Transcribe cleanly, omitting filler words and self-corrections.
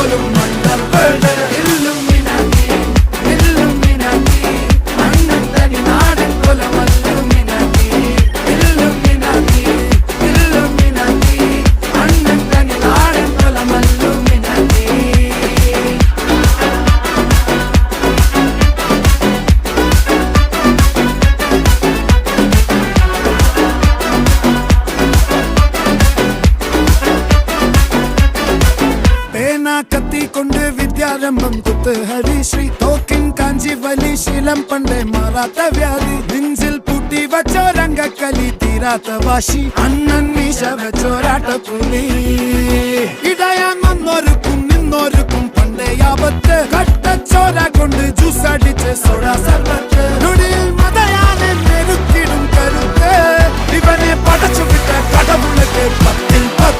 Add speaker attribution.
Speaker 1: പോലും മണ്ടപ്പേട് Illuminati Illuminati അണ്ണൻ തനി നാടൻ കൊലമല്ലുമിനാറ്റി ഇല്ലുമിനാറ്റി ഇല്ലുമിനാറ്റി അണ്ണൻ തനി നാടൻ കൊലമല്ലുമിനാറ്റി. കത്തി കൊണ്ട് വിദ്യാരംഭം കുത്ത് ഹരിശ്രീ തോക്കിൻ കാഞ്ചി വലി ശീലം പണ്ടേ മാറാത്ത വ്യാധി നെഞ്ചിൽ പൂട്ടി വച്ചോരംഗക്കലി തീരാത്ത വാശി അണ്ണൻ മീശ വെച്ചോരാട്ട പുലി ഇടയാൻ വന്നോർക്കും നിന്നോർക്കും പണ്ടേ ആപത്ത് കട്ടച്ചോര കൊണ്ട് ജ്യൂസ് അടിച്ച് സോഡ സർബത്ത്